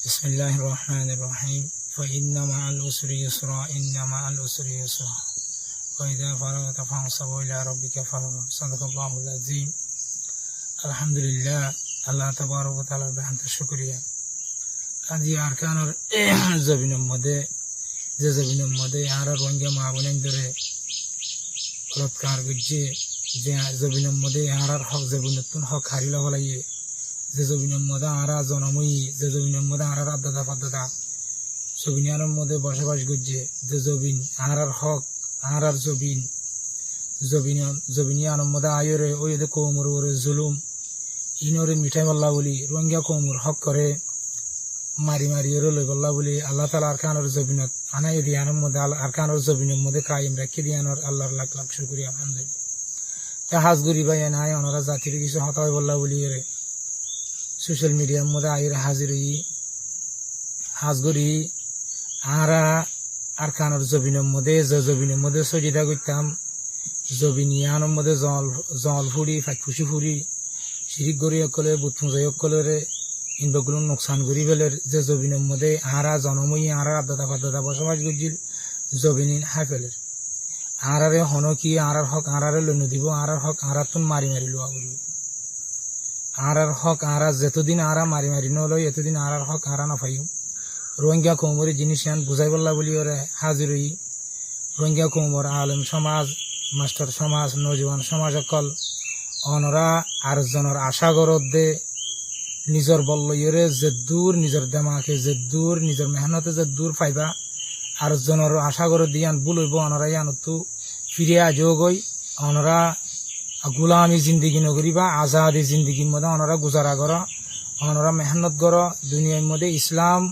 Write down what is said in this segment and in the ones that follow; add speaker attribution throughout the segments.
Speaker 1: بسم الله الرحمن الرحيم فإن مع العسر يسرا إن مع العسر يسرا وإذا فرغت فانصب إلى ربك فارغب صدق الله العظيم الحمد لله আল্লাহ তাবারক ওয়া তাআলার বেহান্ত শুকরিয়া। আজি আরকানের জবিনের মধ্যে আর রোহিঙ্গা মা বোনের ধরে বলৎকার করছে যে জবিনের মধ্যে আর হক জবিনতুন হক হারিলা বলাইয়ে যে জবিনের মধ্যে আরা জনময়ী যে জবিনের মধ্যে আর আদাদা পাদাদা জবিনের মধ্যে বসবাস করছে যে জবিন আর হক আর জবিনিয়ানের মধ্যে আয়রে ওই কৌমর ওরে জুলুম ইনরে মিঠাই বল্লা বলি রোহিঙ্গা কৌমর হক করে মারি ওরে লই বল্লা বলি আল্লাহ তালা আরকানের জবিনত আনাই দিয়ানোর মধ্যে আরকানের জবিনের মধ্যে কায়েম রাখি দিয়ানোর আল্লাহর লাখ লাখ শুকরিয়া আলহামদুলিল্লাহ। তা হাজগুড়ি ভাই নাই ওনারা জাতির কিছু হতাই বল্লা বলি এরে সোশ্যাল মিডিয়ার মধ্যে আইরে হাজির হাজগুড়ি আরা আরকানের জবিনের মধ্যে সজিদা করতাম জবিনিয়ানোর মধ্যে জল ফুড়ি ফাঁকুশি ফুড়ি শিরিক গড়ি অকলে বুথুঁজাই অকলরে ইনবগুলো নোকসান করি বেলের যে জবিনের মধ্যে আরা জনময়ী আরা আদাদা পাদাদা বসবাস করছিল জবিনিন হাই ফেলের আরারে হনকি আরার হক আরারে লইন দিব আরার হক আরাতুন মারি লোয়া করিব আরার হক আরা যেতদিন আরা মারি নলয় এতদিন আরার হক আরা নফাইম। রোহিঙ্গা কৌমরে জিনিস ইয়ান বুঝাই বললা বলি ওরে হাজির রোহিঙ্গা কৌমর আলেম সমাজ মাস্টার সমাজ নজওয়ান সমাজ অকল অনরা আর জনের আশা গরদ দে নিজের বল্লইরে যে দূর নিজের দেমাকে যে দূর নিজের মেহনতে যে দূর পাইবা আর জনের আশা গরদ দিয়ান বুলইব অনরা ইয়ানতো ফিরে আজও গই অনরা গুলামি জিন্দিগি নগরিবা আজাদি জিন্দিগির মধ্যে অনরা গুজারা কর অনরা মেহনত কর দুনিয়ার মধ্যে ইসলাম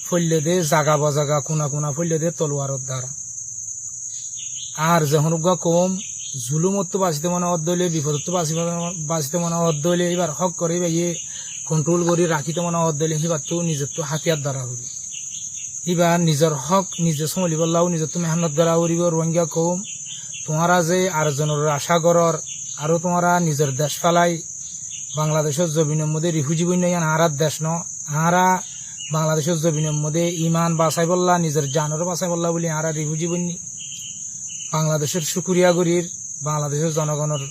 Speaker 1: ফল্লে দে জাগা বাজাগা কোনা ফল্লে দে তলোয়ারত দ্বারা আর যখন কম জুলুমত বাঁচিতে মনে অদ্দলে বিপদত বাঁচিতে মনে অদ্দলে এবার হক করে ইয়ে কন্ট্রোল করি রাখিতে মনে অদ্দলে এবার তো নিজের তো হাতিয়ার দ্বারা করি এবার নিজের হক নিজে চলিব লাও নিজের তো মেহনত দ্বারা করিব। রোহিঙ্গা কম তোমারা যে আরেকজনের আশা করর আরো তোমারা নিজের দেশ ফেলাই বাংলাদেশের জবিনের মধ্যে রিফিউজি বন্যা আরার দেশ ন আরা বাংলাদেশের জবিনের মধ্যে ইমান বাঁচাই বললা নিজের জানের বাঁচাই বললা বলি আরা রিফিউজি বন্যি বাংলাদেশের শুকুরিয়া গরির বাংলাদেশের জনগণের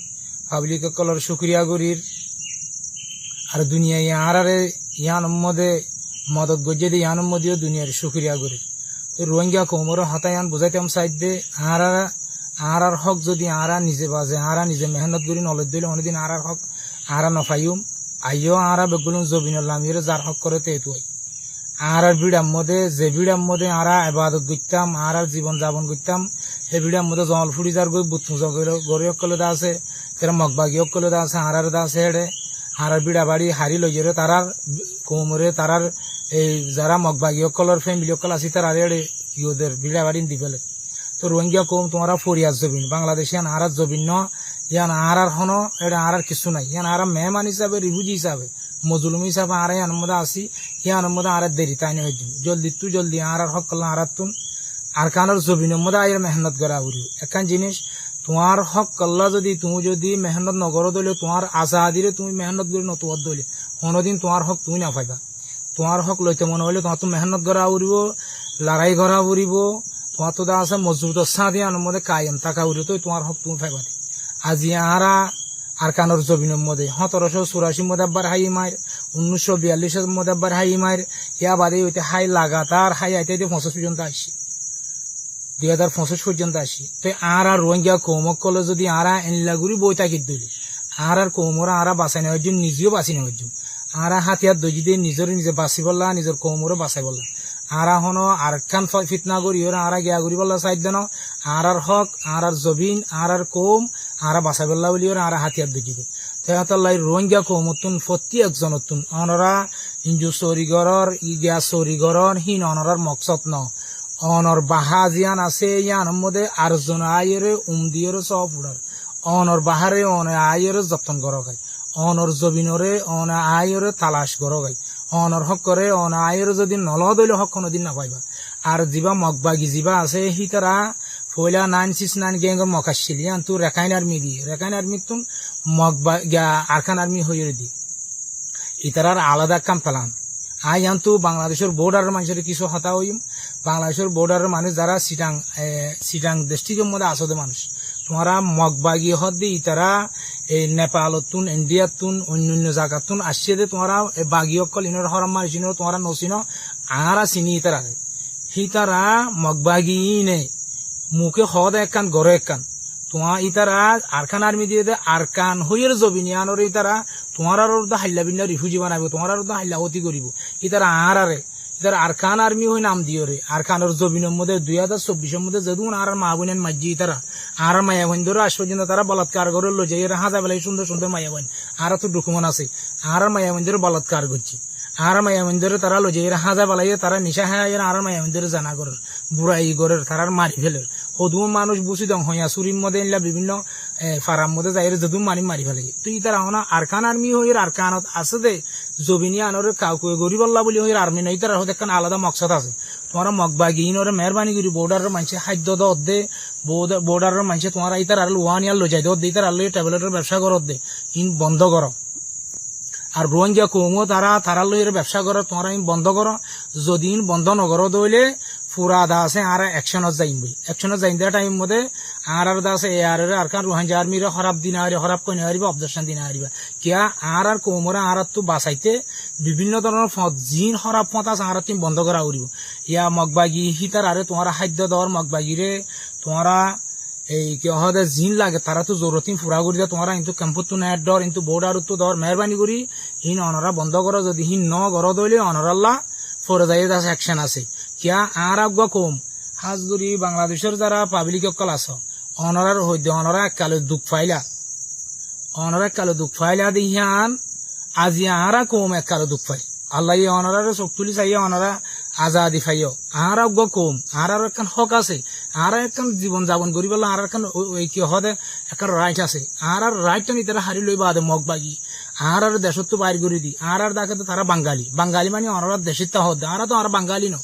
Speaker 1: পাবলিক কলর শুকুরিয়া গরির আর দুনিয়ায় আরারে ইয়ান মধ্যে মদত গজিয়ে দিয়ে ইয়ান মধ্যেও দুনিয়ার শুকুরিয়া গরির। তো রোহিঙ্গা কৌমর হতায়ান বুঝাইতাম সাইড দে আরার হক যদি আরা নিজে বাজে আরা নিজে মেহনত করি নলেজ দিলে অনেকদিন আরার হক আরা নফাইম আইও আরা বেগুলো জবিনুল লামিয়ে যার হক করে তেতু আরার বিড়ার মধ্যে যে বিড়ার মধ্যে আরা ইবাদত করতাম আরার জীবন যাপন করতাম সেই বিড়ার মধ্যে জল ফুড়ি যার গই বুথুঁজা গড়ি অকলে দা আছে সেটা মগবাগি অকলে দা আছে আরার দা আছে হেড়ে আরার বিড়া বাড়ি হারি লইরে তারার কৌমরে তারার এই যারা মগবাগি অকলের ফ্যামিলি অকল আছে তার আরে ইউদের বিড়া বাড়ি দি ফেলে। তো রোহিঙ্গা কম তোমরা ফরিয়াদ জবিন বাংলাদেশে আরার জবিন ন ইয়ান আরার হন এটা আরার কিছু নাই ইয়ান আরা মেহমান হিসাবে রিফিউজি হিসাবে মজলুম হিসাবে আরাই আনমদা আসি ইয়ান মধ্যে আরার দেরি তাই নয় জলদি আরার হক করলাম আরার তুন আরকানের জবিনের মধ্যে আয়ের মেহনত করা উড়ি একান জিনিস তোমার হক কল্লা তুমি যদি মেহনত নগর দলে তোমার আজাদিরে তুমি মেহনত করে নতুন দলে কোনোদিন তোমার হক তুমি না পাইবা। তোমার হক লইতে মনে হলে তোমার তো মেহনত করা উড়িব লড়াই করা উড়িব তোমার তো দা আছে মজবুত সাদি আনোর মধ্যে কায়েম থাকা উড়িব তো তোমার হক তুমি পাইবা। আজি আরা আরকানের জবিনের মধ্যে 1784 মধ্যে একবার হাই মায়ের 1942 মধ্যে একবার হাই মায়ের ইয়া বাদে হইতে হাই লাগাতার হাই আইতে 50 পর্যন্ত আসি 2025 পর্যন্ত আসি। তো আর রোহিঙ্গা কৌমক কলে যদি আরা এনলাগুড়ি বই তাকিদ দিলি আর কৌমরা আরা বাঁচাই নেওয়ার জন্য নিজেও বাঁচি নেওয়ার জন্য আরা হাতিয়ার দই দিয়ে নিজে বাঁচি বললা নিজের কৌমরও বাঁচাই বললা আরা হন আর খান ফিতনা করি ওরা আরা গিয়া করি বললা সাইড দেন আর হক আর জবিন আর কৌম আরা বাঁচাই বললা বলি ওরা আরা হাতিয়ার দই দিয়ে তেহাতাল্লাই রোহিঙ্গা কৌমতুন প্রতি একজনতুন অনরা হিন্দু চৌরিগড়র ইগিয়া চৌরিগড়র হিন অনরার মকসদ ন অনর বাহা জিয়ান আছে ইয়ান মধ্যে আরজন আয়ের দিয়ের সব উড়ার অনর বাহারে অন আয়ের যত্ন করা গাই অনর জবিনরে অন আয়ের তালাশ করা গাই অনর হক করে অন আয়ের যদি নল দইলে হক কোনোদিন না পাইবা। আর যিবা মগবাগি যিবা আছে সি তারা ফয়লা 969 গ্যাংর মকাশিল ইয়ান তো রেখাইন আর্মি তুন মগবা আরখান আর্মি হয়ে দি ইতারার আলাদা কাম পেলাম আইয়ান্তু বাংলাদেশের বর্ডারের মানুষের কিছু হতা হইম বাংলাদেশের বর্ডারের মানুষ যারা সিটাং ডিস্ট্রিক্টের মধ্যে আসতে মানুষ তোমরা মগবাগি হদ্দি তারা এই নেপালতুন ইন্ডিয়াতুন অন্য জায়গাতুন আসছে দে তোমরা বাগি অকল ইনর হরাম মানুষ ইনর তোমরা নসিনো আরা চিনি তারা হিতারা মগবাগি নে মুখে হদ একখান গড়ে একখান তোমার ইতারা আরকান আর্মি দিয়ে দে আরকান হইয়ের জবিনিয়ানোর ইতারা তোমার আর হাল্লা বিল্লা রিফিউজি বানাবো তোমার আর হাল্লা অতি করিব ইতারা আরে ইতারা আরকান আর্মি হই নাম দিও রে আরকানোর জবিনের মধ্যে 2024 মধ্যে যদুন আর মা বোনের মাঝি ইতারা আর মায়া বোন ধরো আজ পর্যন্ত তারা বলাৎকার করে লো যে এরা হাজা বেলায় সুন্দর সুন্দর মায়া বোন আর তো ডকুমেন্ট আছে আর মায়া বোন ধরে বলাৎকার করছে আর মায়া বোন ধরে তারা লো যে এরা হাজা বেলায় তারা নিশা হ্যাঁ আর মায়া বোন ধরে জানা করের বুড়াই গরের তারার মারি ফেলের সদুম মানুষ বুঝি দং হইয়া চুরির মধ্যে এনলা বিভিন্ন ফার্ম মধ্যে যাই যদুম মারি ফেলে তুই তারা হনা আরকান আর্মি হইর আরকানত আছে দে জবিনিয়া আনরে কাউকে গরিবল্লা বলি হইর আর্মি নাই তারা হতে একটা আলাদা মকসদ আছে তোমার মগবাগি ইনরে মেহরবানি করি বর্ডারের মানুষে খাদ্য দে বর্ডারের মানুষে তোমার ইতার আর ওয়ানিয়ার লো যাই দে ইতার আলো ট্যাবলেটের ব্যবসা করত দে ইন বন্ধ করো আর রোহিঙ্গা কমো তারা লইয়ের ব্যবসা করো তোমরা বন্ধ করো যদি বন্ধ নগরো দইলে পুরা দা আছে আর একশনত যাইম বই একশনত যাইম দেওয়া টাইম মধ্যে আর দা আছে আর কান রোহিঙ্গা আর্মির খারাপ দিন হারি খারাপ কই হারিবা অবদর্শন দিন হারিবা কিয়া আর কোমরা আর তো বাঁচাইতে বিভিন্ন ধরনের পথ জিন খারাপ পথ আছে আর তুমি বন্ধ করা উড়িব ইয়া মগবাগি হিতার আরে তোমার খাদ্য দর মগবাগিরে তোমরা এই কি হদে জিন লাগে তারা তো জরুরতিন ফুরা করি দেয় তোমরা কিন্তু ক্যাম্পত তো নেট ডর কিন্তু বর্ডার তো দর মেহরবানি করি হিন অনরা বন্ধ করো যদি হিন ন গর দইলে অনরাল্লাহ ফৌজদারি দাস অ্যাকশন আছে কিয়া আর আগ কম হাজগুড়ি বাংলাদেশের যারা পাবলিক অকল আছ অনরার হইতে অনরা এককালে দুঃখ ফাইলা দিহান আজি আরা কম এককালে দুঃখ ফাই আল্লাহ অনরার চোখ তুলি চাইয়া অনরা আজাদি ফাইও আর আগ কম আর একখান হক আছে আর একখান জীবন যাপন করি বলে আর একখান ওই কি হদে একটা রাইট আছে আর রাইটটা নিতে হারি লই বাদে মগবাগি আর দেশত তো বাইর করে দি আর দেখে তো তারা বাঙালি মানে অনরার দেশের তা হদ আর তো আর বাঙালি ন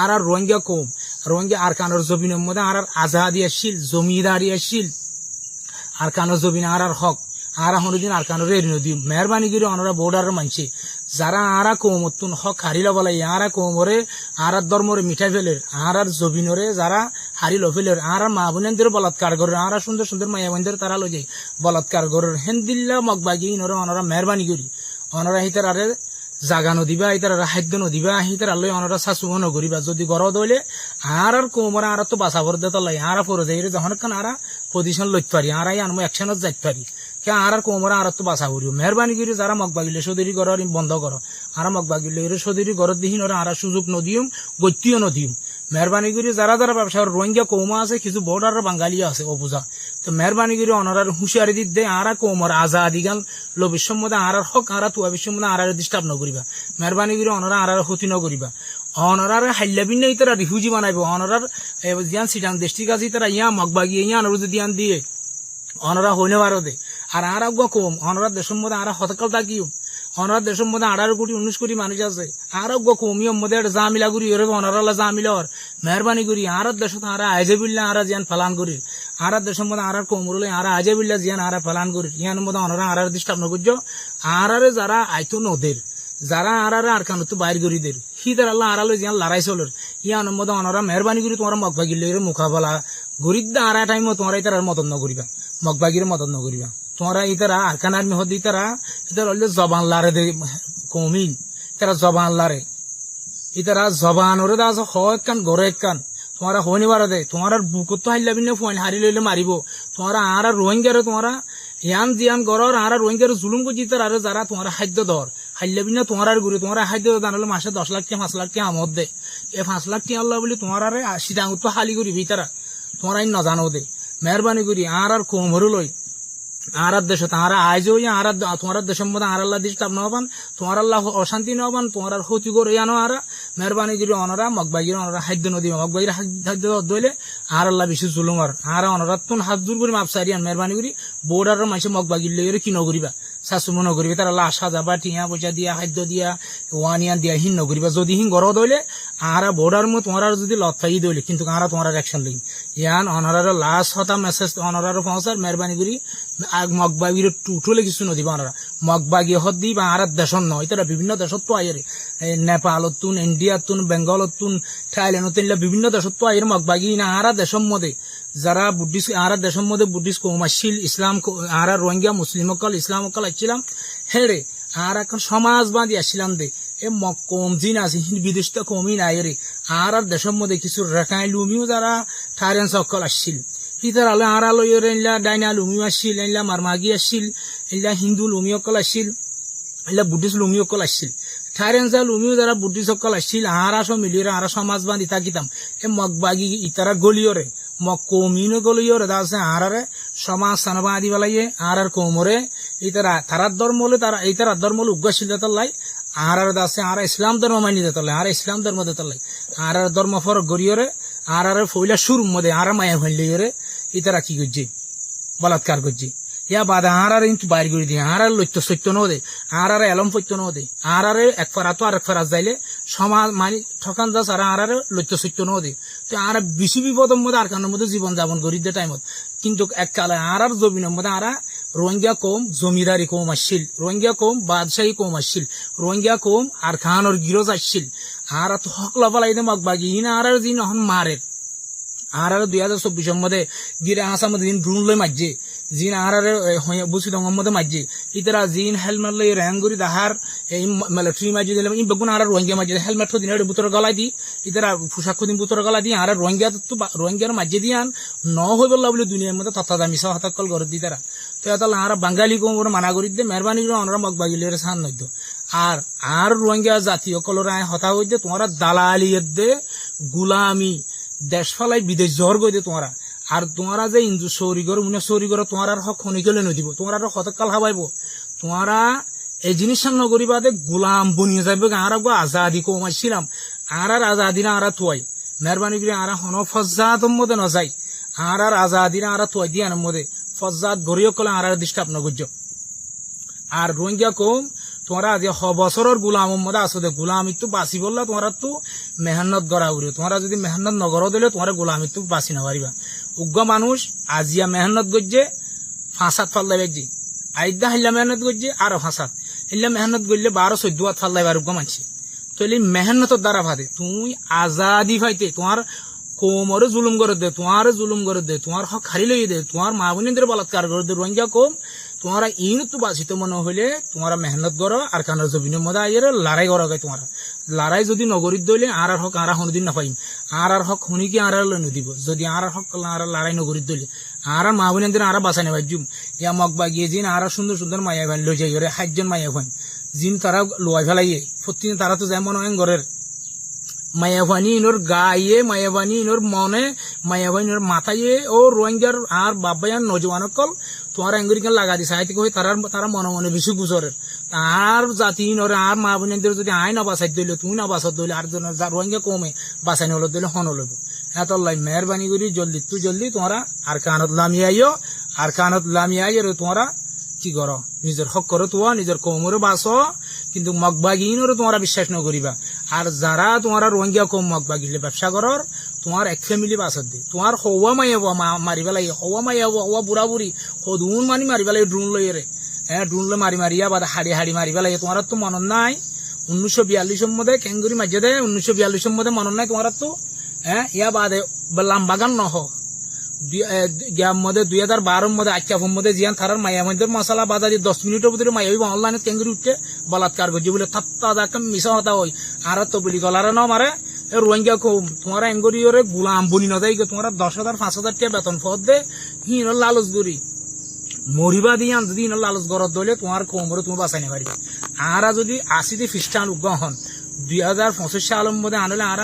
Speaker 1: আর রোহিঙ্গা কম রোহিঙ্গা আর কানোর জমিনের মধ্যে আর আজাদি আসিল জমিদারি আসিল আর কানোর জমিন আর হক আর হনুদিন আর কানোর নদী মেহরবানি করে অনরা বর্ডারের মানছে যারা আর কৌমতুন হক হারিল বলাই আর কৌমরে আর ধর্মরে মিঠাই ফেলের আর জবিনরে যারা হারিল ফেলের আর মা বোনদের বলাৎকার করে আর সুন্দর সুন্দর মায়া বোনদের তারা লই যায় বলাৎকার করে হেন্দিল্লা মগবাগি ইনরে অনরা মেহরবানি করি অনরা হিতার আরে জাগা নদিবা ইতার খাদ্য নদিবা হিতার আল্লই অনরা শাশু নগরিবা যদি গর দইলে আর কৌমরা আর তো বাঁচাবর দে তলাই আর ফরে যাই যখন আর পজিশন লইতে পারি আর আনবো অ্যাকশনত যাইতে পারি আর কোমরা আর তো বাঁচা করিও মেহরবানি করি যারা মগবাগিলে সদরি ঘর বন্ধ করো আর মগবাগিলে সদরি ঘরত দিহিন ওরা আর সুযোগ নদিম গত্যিও নদিম মেহরবানি করি যারা যারা ব্যবসার রোহিঙ্গা কৌমা আছে কিছু বর্ডার বাঙালি আছে অবুজা তো মেহরবানি করি অনারার হুঁশিয়ারি দিত দে আর কৌমর আজাদি গান লো বিশ্বমধ্যে আর হক আর তুয়া বিশ্বমধ্যে আর ডিস্টার্ব নকরিবা মেহরবানি করি অনরা আর ক্ষতি নকরিবা অনরার হাল্লাবিন তারা রিফিউজি বানাইব অনরার জিয়ান সিটাং ডিস্ট্রিক্ট আছে তারা ইয়া মগবাগি ইয়া অনুরোধ দিয়ান দিয়ে অনরা হইনে পারো দে আর আগ কম অনরা দেশের মধ্যে আর হতকাল থাকিও অনরা দেশের মধ্যে 18 কোটি 19 কোটি মানুষ আছে আর আগ কমিয়ম মধ্যে জামিলা করি এর অনরালা জামিলর মেহরবানি করি আর দেশ আর আজেবিল্লা আর জিয়ান ফালান করি আর দেশের মধ্যে আর কমরলে আর আজেবিল্লা জিয়ান আর ফালান করি ইয়ান মধ্যে অনরা আর ডিস্টার্ব নকরজ আর যারা আইতো নদের যারা আর কানত বাইর করি দের হিদার আল্লাহ আড়ালে জিয়ান লড়াই চলের ইয়ান মধ্যে অনরা মেহরবানি করি তোমার মগবাগিলে মুখাবলা গরিব আর টাইম তোমার ইতার মদত নকরিবা মগবাগির মদত নকরিবা তোমরা ইতারা আরকান আর্মি হদ ইতারা ইতার হলে জবান লারে দে কমিন তারা জবান লারে ইতারা জবান ওরে দা হয় কান গড়ে কান তোমারা হনিবার দে তোমার বুকত তো হাইলাবি না ফোন হারি লইলে মারিব তোমারা আর রোহিঙ্গারে তোমারা ইয়ান জিয়ান গড়র আর রোহিঙ্গার জুলুম কো জিতার আর যারা তোমার খাদ্য দর হাইলাবি না তোমার আর গুরে তোমার খাদ্য দানলে মাসে 10 লাখ টাকা 5 লাখ টাকা আমদ দে এ 5 লাখ টাকা আল্লাহ বলি তোমার আর 80 টাকা তো হালি করি ভিতরা তোমার আইন না জানো দে মেহরবানি করি আর কোমরু লই আর দেশ তারা আইজও আর তোমার দেশের মধ্যে আর আল্লাহ ডিস্টার্ব নবান তোমার আল্লাহ অশান্তি নবান তোমার ক্ষতি করে আনো আর মেহরবানি করি অনরা মগবাগির অনরা খাদ্য নদী মগবাগির খাদ্য দইলে আর আল্লাহ বেশি জুলুমার আর অনরা তুন হাত দূর করি মাপসারিয়ান মেহরবানি করি বর্ডারের মাসে মগবাগির লইরে কি নগরিবা শাশু নগরিবা তার আল্লাহ আসা যাবা টিয়া পয়সা দিয়া খাদ্য দিয়া ওয়ানিয়ান দিয়া হিন নগরিবা যদি হিন গড় দইলে আর বর্ডার মধ্যে তোমার যদি লত ফাই দইলে কিন্তু আর তোমার অ্যাকশন লই ইয়ান অনারার লাস্ট হতা মেসেজ অনারার পৌঁছার মেহরবানি করি মগবাগির টুটলে কিছু নদী অনারা মগবাগি হদ দি বা আর দেশন নয় তারা বিভিন্ন দেশত তো আয়ের নেপালতুন ইন্ডিয়াতুন বেঙ্গলতুন থাইল্যান্ডতুন বিভিন্ন দেশত তো আয়ের মগবাগি না আর দেশের মধ্যে যারা বুদ্ধিস্ট আর দেশের মধ্যে বুদ্ধিস্ট কৌম আসছিল ইসলাম আর রোহিঙ্গা মুসলিম অকল ইসলাম অকল আসছিলাম হেরে আর এখন সমাজবাদী আসছিলাম দে এ কম জিন আছে বিদেশ তো কমই নাই রে আর দেশের মধ্যে কিছু রেখাই লুমিও যারা থাইল্যান্ড সকল আসছিল ইতার আলো আর আলো ইলা ডাইনা লুমিও আসছিল এলা মারমাগি আসছিল এলা হিন্দু লুমি অকল আসছিল এলা বুদ্ধিস্ট লুমি অকল আসছিল থাইল্যান্ড লুমিও যারা বুদ্ধিস্ট সকল আসছিল আর সব মিলিয়ে আর সমাজবাদী থাকিতাম এ মগবাগি ইতারা গলিয়রে কমিনো গলিয়রে আছে আরে সমাজ সানবাদী বেলাইয়ে আর কৌমরে ইতারা তারার ধর্ম হলে তারা এই তারার ধর্ম হলে উগ্রশীল তাল্লাই আর দাসে আর ইসলাম ধর্ম মানি দিতে আর ইসলাম ধর্ম দিতে আর ধর্ম ফরক গড়িয়রে আর ফইলা সুর মধ্যে আর মায়া হইলে ইতারা কি করছে বলাৎকার করছে ইয়া বাদে আর কিন্তু বাইর করে দিয়ে আর লইত্য সত্য ন দে আর এলম সত্য ন দে আর এক ফেরা তো আর এক ফেরা যাইলে সমাজ মানে ঠকান দাস আর লইত্য সত্য ন দে তো আর বেশি বিপদের মধ্যে আর কানের মধ্যে জীবন যাপন করি দে টাইমত কিন্তু এককালে আর জমিনের মধ্যে আর রোহিঙ্গা কম জমিদারি কম আসছিল রোহিঙ্গা কম বাদশাহী কম আসছিল রোহিঙ্গা কম আর খানোর গিরজ আসছিল আর তো হকলা পালাই দে মগবাগি ইন আর যিনি এখন মারে আর 2024 মধ্যে গিরে আসার মধ্যে দিন ড্রোন লই মারছে জিন আর বুঝি দঙ্গর মধ্যে মারছে ইতারা জিন হেলমেট লই র্যাঙ্গুরি দাহার এই মিলিটারি মারছে দিলাম ই বেগুন আর রোহিঙ্গা মারছে হেলমেট দিন বুতর গলায় দি ইতারা পোশাক দিন বুতর গলা দি আর রোহিঙ্গা তো রোহিঙ্গার মারছে দিয়ান ন হয়ে বললা বলে দুনিয়ার মধ্যে তথা দামি সহ হতাকল করে দি তারা তো এত আর বাঙালি কম মানা করি দে মেহরবানি করে ওনারা মগবাগিলের সান নইত আর রোহিঙ্গা জাতীয় কলর হতা হইতে তোমরা দালালিয়ের দে গুলামি দেশ ফালাই বিদেশ জ্বর গই দে তোমরা আর তোমরা যে হিন্দু সৌরিগর উনি সৌরিগর তোমার হক খনিকলে নদিব তোমার হতকাল হাবাইব তোমরা এই জিনিস নগরী বাদে গোলাম বনিয়ে যাবে আর আজাদি কমাইছিলাম আর আজাদি না আর তুয়াই মেহরবানি করে আর হন ফজাতর মধ্যে না যাই আর আজাদি না আর তুয়াই দিয়ে মধ্যে ফজাত গড়িয়ে কলে আর ডিস্টার্ব নগর্য আর রোহিঙ্গা কম তোমরা যে বছরের গোলামের মধ্যে আসো দে গোলামি তো বাঁচি বললা তোমরা তো মেহনত করা উড়ে তোমরা যদি মেহনত নগর দিলে তোমার গোলামি তো বাঁচি না পারিবা উগ্র মানুষ আজিয়া মেহনত করছে ফাঁসাত ফাল্লাই বেজি আইদা হিল্লা মেহনত করছে আরো ফাঁসাত হিল্লা মেহনত করলে 12-14 হাত ফাল্লাই বার উগ্র মানছে তো এই মেহনতের দ্বারা ভাদে তুমি আজাদি পাইতে তোমার কোমরে জুলুম করে দে তোমার জুলুম করে দে তোমার হক হারি লই দে তোমার মা বোনদের বলাৎকার করে দে রোহিঙ্গা কম তোমরা ইন তো বাঁচিত মনে হইলে তোমরা মেহনত করো আর কানার জমিনের মধ্যে আইয়ের লড়াই করা গাই তোমরা লড়াই যদি নগরীত দইলে আর হক আর হনদিন নাপাইম আর হক হনি কি আর লই নদিব যদি আর হক আর লড়াই নগরীত দইলে আর মা বোনদের আর বাঁচাই নেবাই জুম ইয়া মগবা গিয়ে জিন আর সুন্দর সুন্দর মাইয়া ভাই লই যাই ওরে 60 জন মাইয়া ভাই জিন তারা লোয়াই ফেলাইয়ে প্রতিদিন তারা তো যেমন হয় ঘরের মায়াবানি ইনোর গায়ে মায়াবানি ইনোর মনে মায়াবানি ইনোর মাথায় ও রোহিঙ্গার আর বাবায়ান নজওয়ান কল তোমার আঙ্গুরিকে লাগা দিছে আইতে কই তারা মনে মনে বেশি গুজরের আর জাতি ইনোরে আর মা বোনদের যদি আইন বাঁচাই দিলে তুমি না বাঁচাত দিলে আর জন রোহিঙ্গা কমে বাঁচাই হলো দিলে হন লইব এত লাই মেহরবানি করি জলদি তোমরা আর কানত লামিয়াইও আর কানত লামিয়াই তোমরা কি করো নিজের হক করো তো নিজের কমরে বাঁচো কিন্তু মগবাগিনরে তোমরা বিশ্বাস নকরিবা আর যারা তোমরা রোহিঙ্গা কম মগবাগিলে ব্যবসা করর তোমার এক ফ্যামিলি বাঁচত দে তোমার হওয়া মাইয়াব মারি পেলাই হওয়া মাইয়াব হওয়া বুড়া বুড়ি সদুন মানি মারি পেলাই ড্রোন লই রে হ্যাঁ ড্রোন লই মারিয়া বা হাড়ি মারি পেলাই তোমার তো মনত নাই 1942 মধ্যে কেঙ্গুরি মাঝে দে 1942 মধ্যে মনত নাই তোমার তো হ্যাঁ ইয়া বাদে লাম্বাগান নহ মধ্যে 2012 মধ্যে আচ্ছাফের মধ্যে জিয়ান থারার মায়া মধ্যে মশলা বাজার 10 মিনিটের ভিতরে মায়া অনলাইনে কেঙ্গুরি উঠে বলাৎকার করছে বলে তাত্তা দাকা মিশা হতা হই আর তো বলি গলারে ন মারে রোহিঙ্গা কম তোমার এঙ্গুরিওরে গোলাম বনি না যাই তোমার 10,000 5,000 টাকা বেতন ফদ দে হিন লালচ গরি মরিবা দিয়ান যদি হিন লালচ গরত দলে তোমার কোমরে তুমি বাঁচাই না পারি আর যদি 80 খ্রিস্টান উগ্রহন 2025 সালের মধ্যে আনলে আর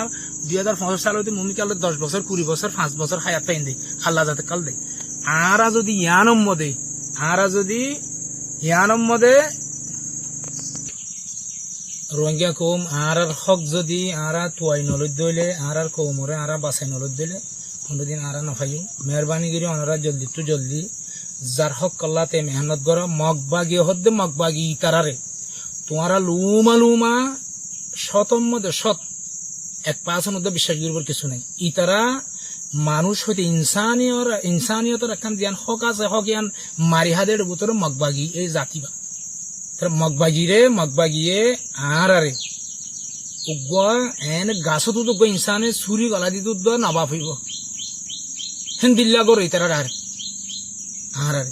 Speaker 1: 2025 সালে মমিকালে 10 বছর 20 বছর 5 বছর হায়াত পাইন দে আল্লাহ যাতে কাল দে আর যদি ইয়ানম মধ্যে রোহিঙ্গা কম আর হক যদি আর তুয়াই নলদ দইলে আর কৌমরে আর বাসাই নলদ দিলে কোনদিন আর নখাইও মেহরবানি করে ওনারা জলদি যার হক কল্লাতে মেহনত করো মগবাগি হদ্দে মগবাগি তারারে তোমারা লুমা শতম মধ্যে শত 1% মধ্যে বিশ্বাস করিবার কিছু নাই ইতারা মানুষ হইতে ইনসানিয়তর একখান জ্ঞান হক আছে হক ইয়ান মারি হাদের ভিতরে মগবাগি এই জাতি বা মগবাগিয়ে আরে উগ্র এন গাছত উগ্র ইনসানে ছুরি গলা দিত নাবা ফিব হেন দিল্লা গর তারা আরে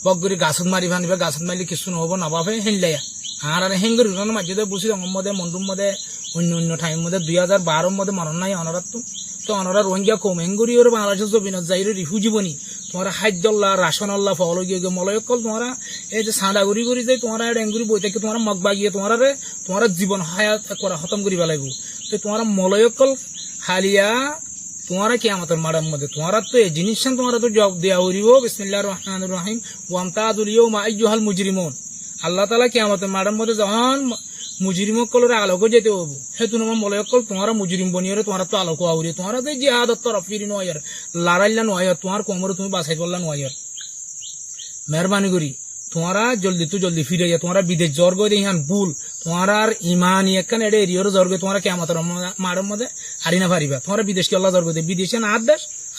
Speaker 1: বগরি গাছত মারি ভানিবা গাছত মারিলে কিছু নহব নাবাফে হেনলাইয়া আরে হেঙ্গরি মাঝে বসি মধ্যে মন্ডুর মধ্যে অন্য ঠাইম মধ্যে 2012 মধ্যে মরণ নাই অনরাত তো অনরা রোহিঙ্গা কম হেঙ্গুরি ওর বাংলাদেশের জমিনত যাই রিফিউজি বনি তোমার খাদ্যল্লা রাশনল্লা ফল গিয়ে মলয়কল তোমার এই যে সাদা গুড়ি করে যাই তোমার এঙ্গুরি বই থেকে তোমার মগবাগিয়ে তোমার জীবন হায়াত করা খতম করি পেলাইব তো তোমার মলয়কল হালিয়া তোমার কি আমাদের মারার মধ্যে তোমার তো এই জিনিস তোমার তো জবাব দেওয়া হইব বিসমিল্লাহির রহমানির রহিম ওয়ামতাজুল ইয়াউমা আইয়ুহাল মুজরিমুন আল্লাহ তাআলা কি আমাদের মারার মধ্যে যখন মুজরিমকলের আলোক যেতে হবো হেতু নম মলয়কল তোমার মুজরিম বনিয়ে তোমার তো আলোক আউরি তোমার তো জিহাদত তরফ ফিরি নয়ার লড়াইলা নয়ার তোমার কোমরে তুমি বাঁচাই পড়লা নয়ার মেহরবানি করি তোমারা জলদি ফিরে যা তোমারা বিদেশ জর্গ দেহান ভুল তোমার আর ইমান একখান এডে এরিয়র জর্গ তোমার কে আমাদের মারের মধ্যে হারি না পারিবা তোমার বিদেশ কে আল্লাহ জর্গ দে বিদেশে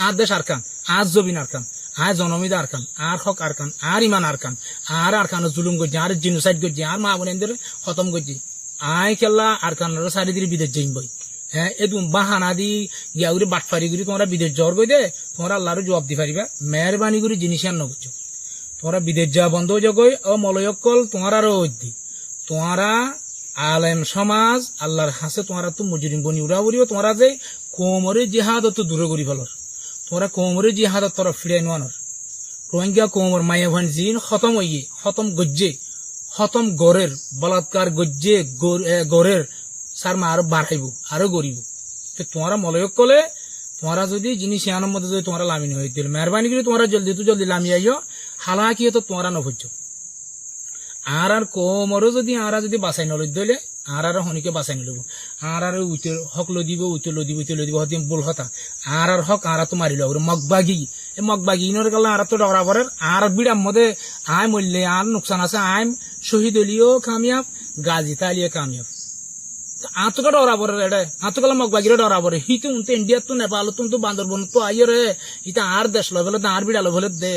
Speaker 1: আট দেশ আরকান আজ জবিন আরকান আর জনমিদা আরকান আর হক আরকান আর ইমান আরকান জুলুম করছে আর জিনোসাইড করছে আর মা বোনদের খতম করছে আয় কেল্লা আরকান সারিদির বিদেশ যাইম বই হ্যাঁ এদুম বাহানা দি গিয়াউরি বাটফারি করি তোমরা বিদেশ জর্গ দে তোমরা আল্লাহর জবাব দি পারিবা মেহরবানি করি জিনিস আর নগছ তোমরা বিদেশ যা বন্ধ জগই ও মলয়কল তোমার আরো দি তোমরা আলেম সমাজ আল্লাহর হাসে তোমরা তো মুজরিম বনি উড়া উড়িও তোমরা যে কোমরে জিহাদ তো দূরে করি ফেলর তোমরা কোমরে জিহাদ তরফ ফিরাই নোয়ানোর রোহিঙ্গা কোমর মায়া ভান জিন খতম হইয়ে খতম গজ্জে খতম গড়ের বলাৎকার গজ্জে গড়ের সার মা আরো বাড়াইব আরো গরিব তোমরা মলয়কলে তোমরা যদি জিনিস আনার মধ্যে যদি তোমরা লামিনী হয়ে দিল মেহরবানি করে তোমরা জলদি লামি আইও হালাকি তো তোমরা নভজ্য আর কোমরও যদি আরা যদি বাঁচাই নল দিলে আর হনিকে বাঁচাই নলব আর উইতে হক লদিব হতে বল হতা আর হক আর তো মারিল মগবাগি মগবাগি ইনর গেল আর তো ডরা পরের আর বিড়ার মধ্যে আয় মরলে আর নোকসান আছে আয় শহীদ হলিও কামিয়াব গাজী তালিয়ে কামিয়াব আতকা ডরা পরে রে আতকাল মগবাগিরে ডরা পরে হিতে উনতে ইন্ডিয়া তো নেপাল তো বান্দরবন তো আইয়ে রে ইতা আর দেশ লবেলে আর বিড়া লবেলে দে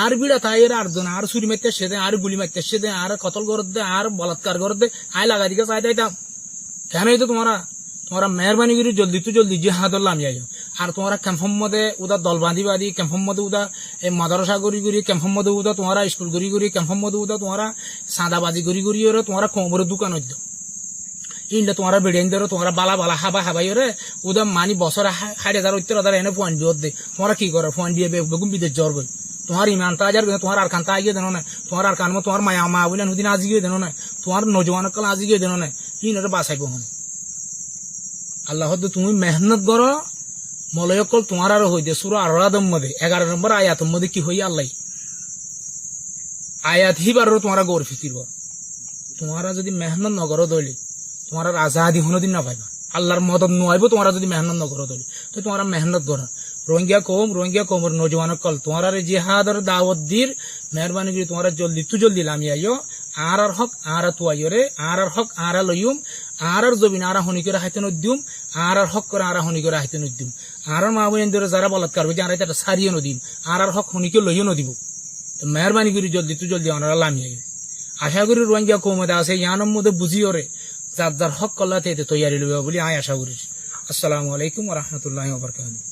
Speaker 1: আর বিড়া তাই আর জন আর ছুরি মারতে সেদে আর গুলি মারতে সেদে আর কতল করত দে আর বলাৎকার করত দে আই লাগা দিকে চাই দাইতাম কেন হইতো তোমরা মেহরবানি করে জলদি জিহাদুল লামি আইও আর তোমরা ক্যাম্পম মধ্যে উদা দল বাঁধি ক্যাম্পম মধ্যে উদা এই মাদ্রাসা গড়ি ক্যাম্পম মধ্যে উদা তোমরা স্কুল গড়ি ক্যাম্পম মধ্যে উদা তোমরা সাদাবাজি গড়ি তোমরা কোমরে দোকান হইতো ইন্ডা তোমার বেড়েন ধরো তোমরা বালা হাবাই রে ওদের মানি বছর 60,000 এনে পয়েন্ট দিয়ে দে তোমরা কি করো পয়েন্ট দিয়ে বেগুন বিদেশ জ্বর গই তোমার ইমান তাজার তোমার আর খান তাই দেনো না তোমার আর কান তোমার মায়া মা বলেন হুদিন আজি গিয়ে দেনো না তোমার নজওয়ান কাল আজি গিয়ে দেনো না ইনরে বাঁচাইব হন আল্লাহ তুমি মেহনত করো মলয়কল তোমার আরো হই দে সূরা আর-রাদম মধ্যে 11 নম্বর আয়াতের মধ্যে কি হই আল্লাহ আয়াত হিবারও তোমরা গৌর ফিকির তোমরা যদি মেহনত নগরো দইলে তোমার আজাদি কোনোদিন না পাইবা আল্লাহর মদত নোয়াইব তোমরা যদি মেহনত নগরো দইলে তো তোমরা মেহনত করো রোহিঙ্গা কৌমর নৌজওয়ান কল তোমার জিহাদর দাওয়াত দির মেহরবানি করে তোমরা জলদি লামি আইও আর হক আর তু আইও রে আর হক আর লইম আর জবিন আর হনি করে হাইতে নদিম আর হক করে আর হনি করে হাইতে নদিম আর মা বোন ধরে যারা বলাৎকার করবে আর এটা সারিয়ে নদিম আর হক হনিকে লইও নদিব মেহরবানি করে জলদি আমরা লামি আইও আশা করি রোহিঙ্গা কৌমে আছে ইয়ানোর মধ্যে বুঝিও রে যার হক কল্লাতে তৈয়ারি লইব বলে আয় আশা করি। আসসালামু আলাইকুম ওয়া রাহমাতুল্লাহি ওয়া বারাকাতুহু।